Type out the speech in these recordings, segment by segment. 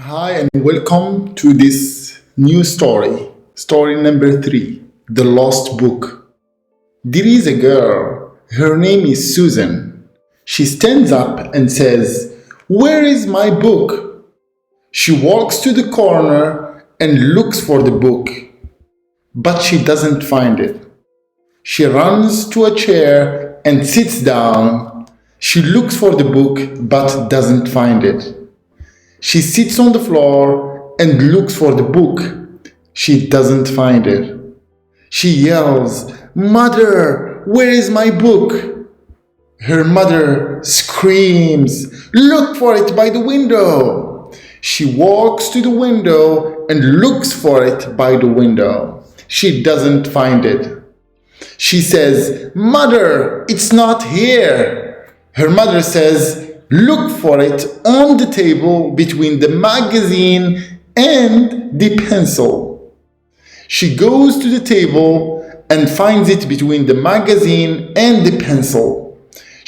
Hi and welcome to this new story. Story number 3, The Lost Book. There is a girl. Her name is Susan. She stands up and says, "Where is my book?" She walks to the corner and looks for the book, but she doesn't find it. She runs to a chair and sits down. She looks for the book but doesn't find it. She sits on the floor and looks for the book. She doesn't find it. She yells, "Mother, where is my book?" Her mother screams, "Look for it by the window." She walks to the window and looks for it by the window. She doesn't find it. She says, "Mother, it's not here." Her mother says, "Look for it on the table between the magazine and the pencil." She goes to the table and finds it between the magazine and the pencil.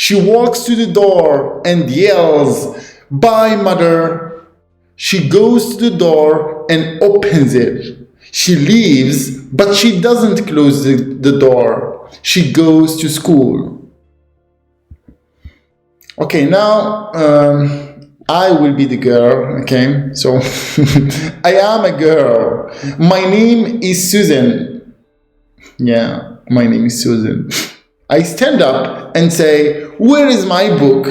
She walks to the door and yells, "Bye, Mother." She goes to the door and opens it. She leaves, but she doesn't close the door. She goes to school. Okay, now I will be the girl, okay? So I am a girl. My name is Susan. Yeah, my name is Susan. I stand up and say, "Where is my book?"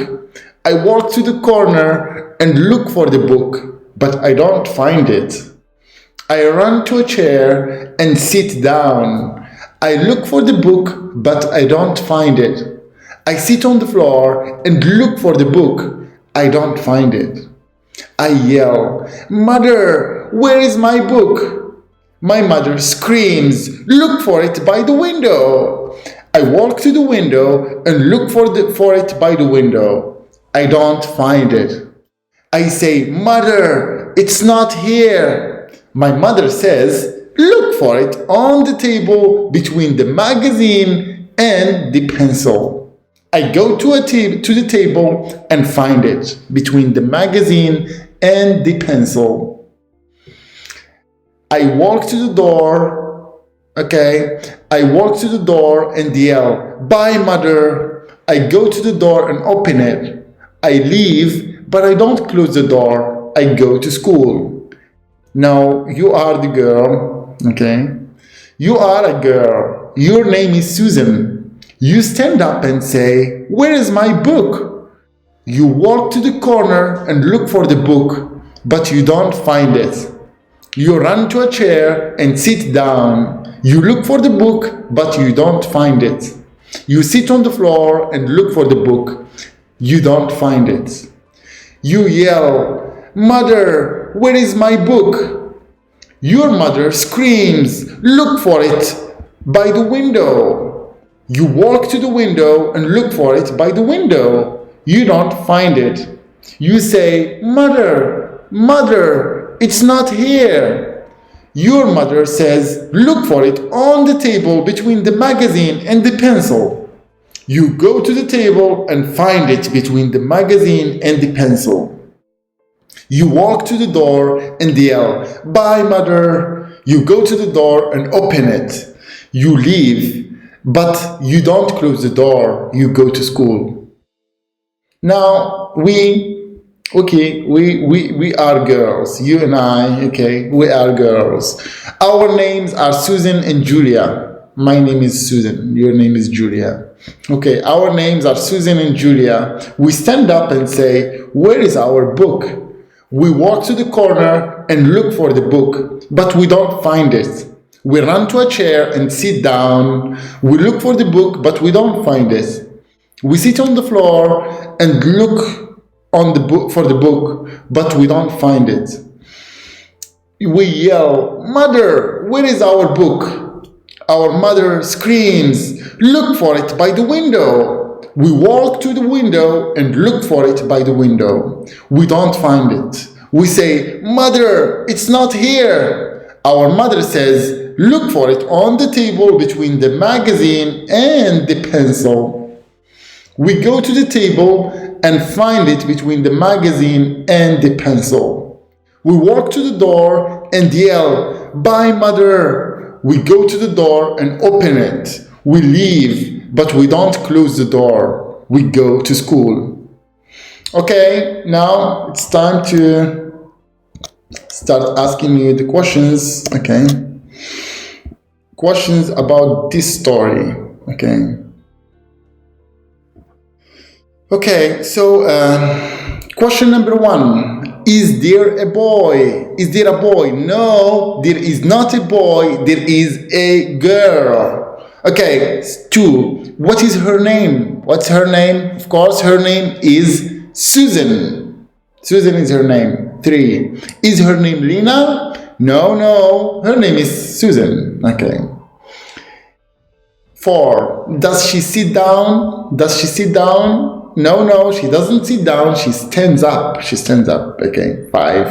I walk to the corner and look for the book, but I don't find it. I run to a chair and sit down. I look for the book, but I don't find it. I sit on the floor and look for the book. I don't find it. I yell, "Mother, where is my book?" My mother screams, "Look for it by the window." I walk to the window and look for it by the window. I don't find it. I say, "Mother, it's not here." My mother says, "Look for it on the table between the magazine and the pencil." I go to the table and find it between the magazine and the pencil. I walk to the door, okay? I walk to the door and yell, "Bye, Mother." I go to the door and open it. I leave, but I don't close the door. I go to school. Now, you are the girl, okay? You are a girl. Your name is Susan. You stand up and say, "Where is my book?" You walk to the corner and look for the book, but you don't find it. You run to a chair and sit down. You look for the book, but you don't find it. You sit on the floor and look for the book. You don't find it. You yell, "Mother, where is my book?" Your mother screams, "Look for it by the window." You walk to the window and look for it by the window. You don't find it. You say, "Mother, Mother, it's not here." Your mother says, "Look for it on the table between the magazine and the pencil." You go to the table and find it between the magazine and the pencil. You walk to the door and yell, "Bye, Mother." You go to the door and open it. You leave, but you don't close the door. You go to school. Now, we are girls. You and I, okay, we are girls. Our names are Susan and Julia. My name is Susan. Your name is Julia. Okay, our names are Susan and Julia. We stand up and say, "Where is our book?" We walk to the corner and look for the book, but we don't find it. We run to a chair and sit down. We look for the book, but we don't find it. We sit on the floor and look on the book for the book, but we don't find it. We yell, "Mother, where is our book?" Our mother screams, "Look for it by the window." We walk to the window and look for it by the window. We don't find it. We say, "Mother, it's not here." Our mother says, "Look for it on the table between the magazine and the pencil." We go to the table and find it between the magazine and the pencil. We walk to the door and yell, "Bye, mother." We go to the door and open it. We leave, but we don't close the door. We go to school. Okay, now it's time to start asking you the questions. Okay, questions about this story. Okay, so question number 1. Is there a boy? Is there a boy? No, there is not a boy. There is a girl. Okay, 2. What is her name? What's her name? Of course, her name is Susan. Susan is her name. 3. Is her name Lina? No, her name is Susan. Okay. 4. Does she sit down? Does she sit down? No, she doesn't sit down. She stands up. She stands up. Okay. 5.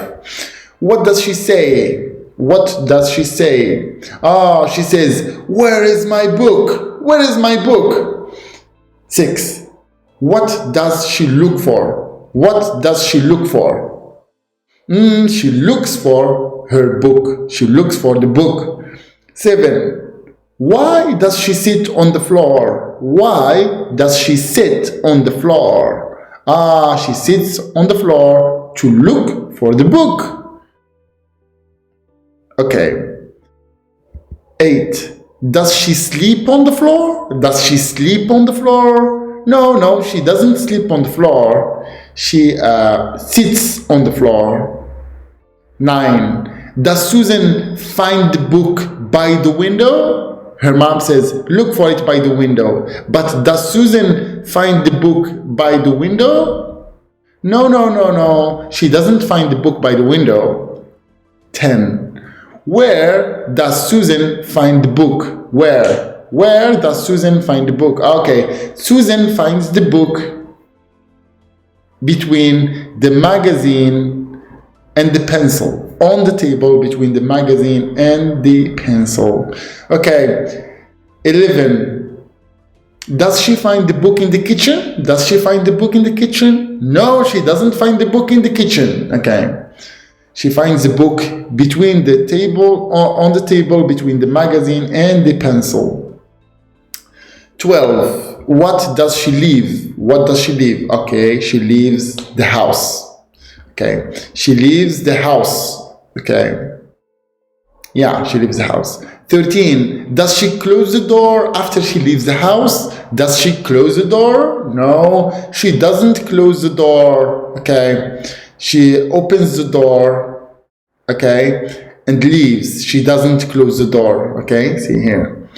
What does she say? What does she say? Oh, she says, "Where is my book? Where is my book?" 6. What does she look for? What does she look for? She looks for her book. She looks for the book. 7. Why does she sit on the floor? Why does she sit on the floor? She sits on the floor to look for the book. Okay. 8. Does she sleep on the floor? Does she sleep on the floor? No, she doesn't sleep on the floor. She sits on the floor. 9. Does Susan find the book by the window? Her mom says, "Look for it by the window." But does Susan find the book by the window? No. She doesn't find the book by the window. 10. Where does Susan find the book? Where does Susan find the book? Okay, Susan finds the book between the magazine and the pencil. On the table between the magazine and the pencil. Okay. 11. Does she find the book in the kitchen? Does she find the book in the kitchen? No, she doesn't find the book in the kitchen. Okay. She finds the book between the table, on the table between the magazine and the pencil. 12. What does she leave? What does she leave? Okay, she leaves the house. Okay, she leaves the house. Okay. Yeah, she leaves the house. 13. Does she close the door after she leaves the house? Does she close the door? No, she doesn't close the door. Okay. She opens the door. Okay. And leaves. She doesn't close the door. Okay. See here.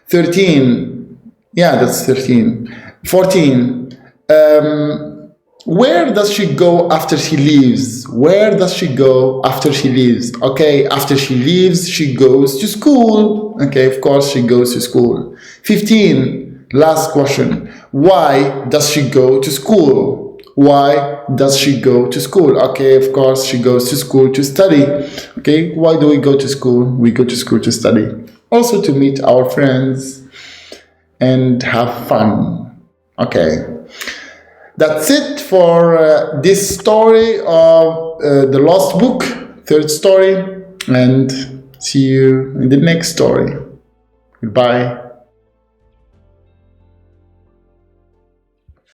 13. Yeah, that's 13. 14. Where does she go after she leaves? Where does she go after she leaves? Okay, after she leaves, she goes to school. Okay, of course, she goes to school. 15, last question. Why does she go to school? Why does she go to school? Okay, of course, she goes to school to study. Okay, why do we go to school? We go to school to study. Also to meet our friends and have fun. Okay. That's it for this story of The Lost Book, 3rd story, and see you in the next story. Goodbye.